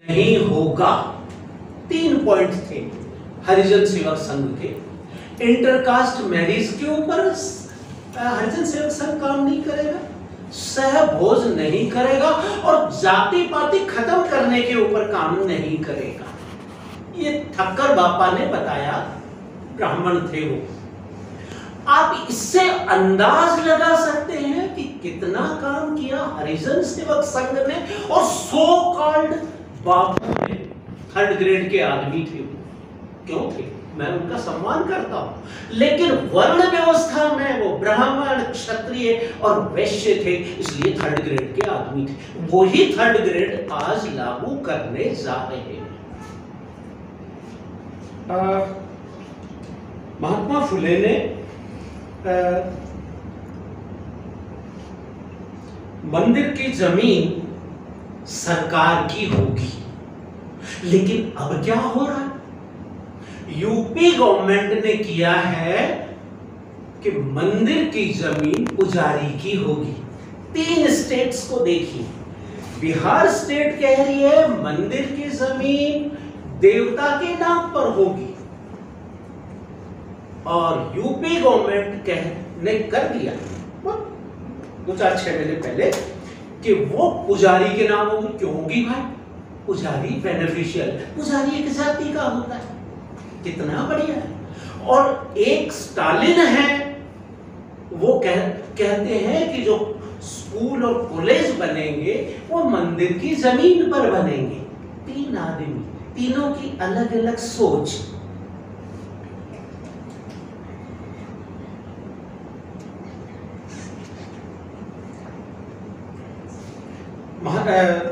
नहीं होगा। 3 पॉइंट थे हरिजन सेवक संघ के। इंटरकास्ट मैरिज के ऊपर हरिजन सेवक संघ काम नहीं करेगा, सहभोज नहीं करेगा और जाति पाति खत्म करने के ऊपर काम नहीं करेगा। ये ठक्कर बापा ने बताया, ब्राह्मण थे वो। आप इससे अंदाज लगा सकते हैं कि कितना काम किया हरिजन सेवक संघ ने। और सो कॉल्ड बापू ने 3rd ग्रेड के आदमी थे। क्यों थे? मैं उनका सम्मान करता हूं, लेकिन वर्ण व्यवस्था में वो ब्राह्मण, क्षत्रिय और वैश्य थे, इसलिए 3rd ग्रेड के आदमी थे। वही 3rd ग्रेड आज लागू करने जा रहे हैं। महात्मा फुले ने मंदिर की जमीन सरकार की होगी, लेकिन अब क्या हो रहा है? यूपी गवर्नमेंट ने किया है कि मंदिर की जमीन पुजारी की होगी। 3 स्टेट्स को देखिए। बिहार स्टेट कह रही है मंदिर की जमीन देवता के नाम पर होगी, और यूपी गवर्नमेंट ने कर दिया कुछ 6 महीने पहले कि वो पुजारी के नाम होगी। क्यों होगी भाई? पुजारी बेनिफिशियल, पुजारी एक जाति का होता है। कितना बढ़िया है। और एक स्टालिन है, वो कहते हैं कि जो स्कूल और कॉलेज बनेंगे वो मंदिर की जमीन पर बनेंगे। 3 आदमी, तीनों की अलग अलग सोच।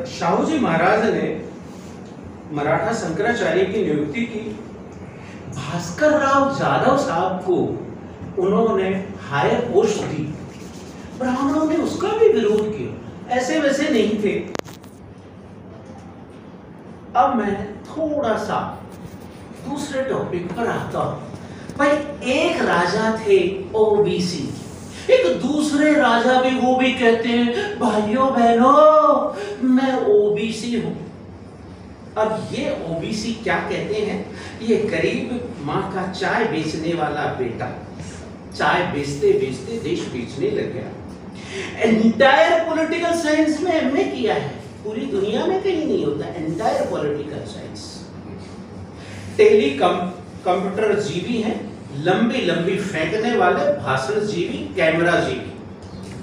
शाहूजी महाराज ने मराठा शंकराचार्य की नियुक्ति की। भास्कर राव जाधव साहब को उन्होंने हायर पोस्ट दी। ब्राह्मणों ने उसका भी विरोध किया, ऐसे वैसे नहीं थे। अब मैं थोड़ा सा दूसरे टॉपिक पर आता हूं। भाई, एक राजा थे ओबीसी, एक दूसरे राजा भी वो भी कहते हैं भाइयों बहनों मैं ओबीसी हूं। अब ये ओबीसी क्या कहते हैं? ये गरीब माँ का चाय बेचने वाला बेटा चाय बेचते बेचते देश बेचने लग गया। एंटायर पॉलिटिकल साइंस में एमए किया है, पूरी दुनिया में कहीं नहीं होता entire political science. Tele computer जीवी है, लंबी लंबी फेंकने वाले भाषण जीवी, कैमरा जीवी।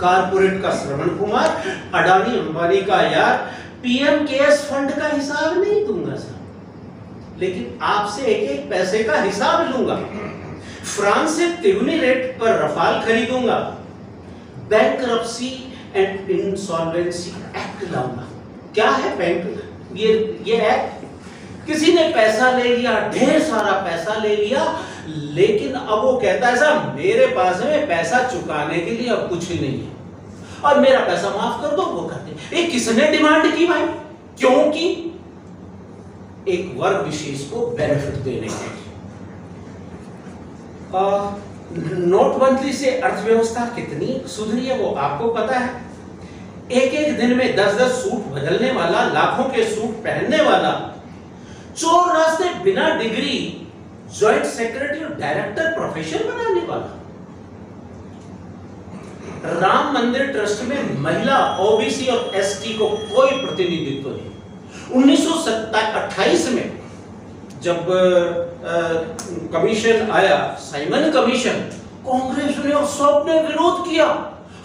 कारपोरेट का श्रवण कुमार, अडानी अंबानी का यार। पीएम केयर्स फंड का हिसाब नहीं दूंगा साहब, लेकिन आपसे एक एक पैसे का हिसाब लूंगा। फ्रांस से तिगुनी रेट पर रफाल खरीदूंगा। बैंकरप्सी एंड इंसॉल्वेंसी एक्ट लाऊंगा। क्या है बैंक? ये एक्ट, किसी ने पैसा ले लिया, ढेर सारा पैसा ले लिया, लेकिन अब वो कहता है साहब मेरे पास में पैसा चुकाने के लिए अब कुछ ही नहीं है और मेरा पैसा माफ कर दो। वो कहते हैं किसने डिमांड की भाई? क्योंकि एक वर्ग विशेष को बेनिफिट देने के लिए। नोटबंदी से अर्थव्यवस्था कितनी सुधरी है वो आपको पता है। एक एक दिन में 10-10 सूट बदलने वाला, लाखों के सूट पहनने वाला, चोर रास्ते बिना डिग्री जॉइंट सेक्रेटरी और डायरेक्टर प्रोफेसर बनाने वाला। राम मंदिर ट्रस्ट में महिला, ओबीसी और एसटी को कोई प्रतिनिधित्व नहीं। 1928 में जब कमीशन आया, साइमन कमीशन, कांग्रेस ने और सबने विरोध किया,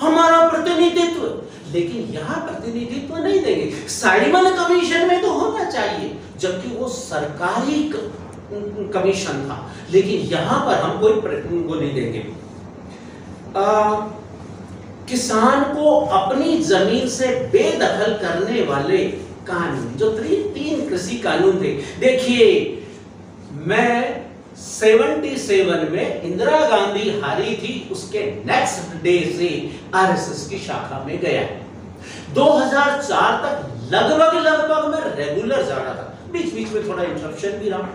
हमारा प्रतिनिधित्व। लेकिन यहां प्रतिनिधित्व नहीं देंगे। साइमन कमीशन में तो होना चाहिए, जबकि वो सरकारी कमीशन था, लेकिन यहां पर हम कोई वो नहीं देंगे। किसान को अपनी जमीन से बेदखल करने वाले कानून, जो 3 कृषि कानून थे। देखिए, मैं 77 में इंदिरा गांधी हारी थी, उसके नेक्स्ट डे से आरएसएस की शाखा में गया। 2004 तक लगभग मैं रेगुलर जा रहा था, बीच बीच में थोड़ा इंटरप्शन भी रहा।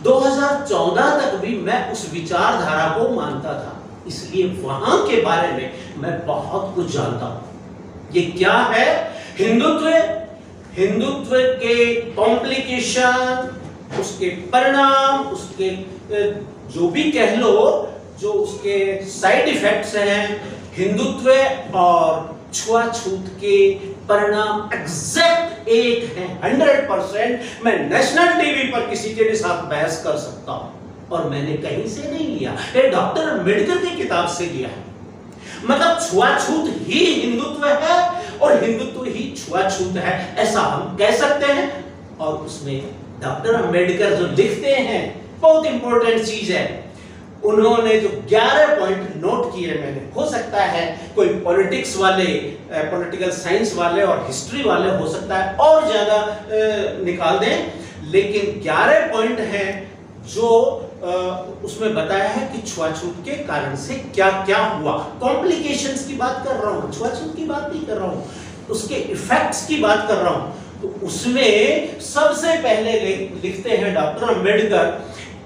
2014 तक भी मैं उस विचारधारा को मानता था, इसलिए वहां के बारे में मैं बहुत कुछ जानता हूं। ये क्या है? हिंदुत्व हिंदुत्व के कॉम्प्लिकेशन, उसके परिणाम, उसके जो भी कह लो, जो उसके साइड इफेक्ट्स हैं, हिंदुत्व और छुआछूत के परिणाम एग्जैक्ट एक हैं, 100%। मैं नेशनल टीवी पर किसी के साथ बहस कर सकता हूं, और मैंने कहीं से नहीं लिया, ये डॉक्टर अम्बेडकर की किताब से लिया है। मतलब छुआछूत ही हिंदुत्व है और हिंदुत्व ही छुआछूत है, ऐसा हम कह सकते हैं। और उसमें डॉक्टर अम्बेडकर जो लिखते हैं, बहुत इंपॉर्टेंट चीज है, उन्होंने जो 11 पॉइंट नोट किए, मैंने, हो सकता है कोई पॉलिटिक्स वाले, पॉलिटिकल साइंस वाले और हिस्ट्री वाले हो सकता है और ज्यादा निकाल दें, लेकिन 11 पॉइंट हैं जो उसमें बताया है कि छुआछूत के कारण से क्या क्या हुआ। कॉम्प्लिकेशंस की बात कर रहा हूं, छुआछूत की बात नहीं कर रहा हूं, उसके इफेक्ट्स की बात कर रहा हूं। तो उसमें सबसे पहले लिखते हैं डॉक्टर अम्बेडकर,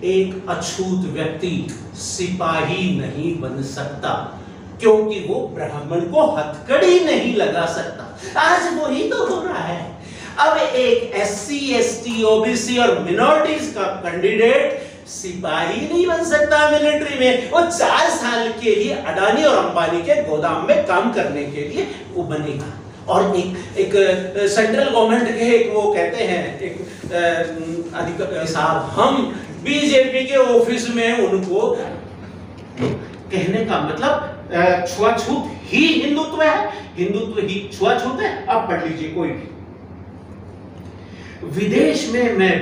एक अछूत व्यक्ति सिपाही नहीं बन सकता, क्योंकि वो ब्राह्मण को हथकड़ी नहीं लगा सकता। आज वही तो हो रहा है। अब एक SC, ST, OBC और मिनोरिटीज का कैंडिडेट सिपाही नहीं बन सकता मिलिट्री में, वो 4 साल के लिए अडानी और अंबानी के गोदाम में काम करने के लिए वो बनेगा। और एक सेंट्रल गवर्नमेंट के एक वो कहते हैं, एक अधिकारी साहब, हम बीजेपी के ऑफिस में उनको, कहने का मतलब छुआछूत ही हिंदुत्व है, हिंदुत्व ही छुआछूत है। अब पढ़ लीजिए कोई भी। विदेश में मैं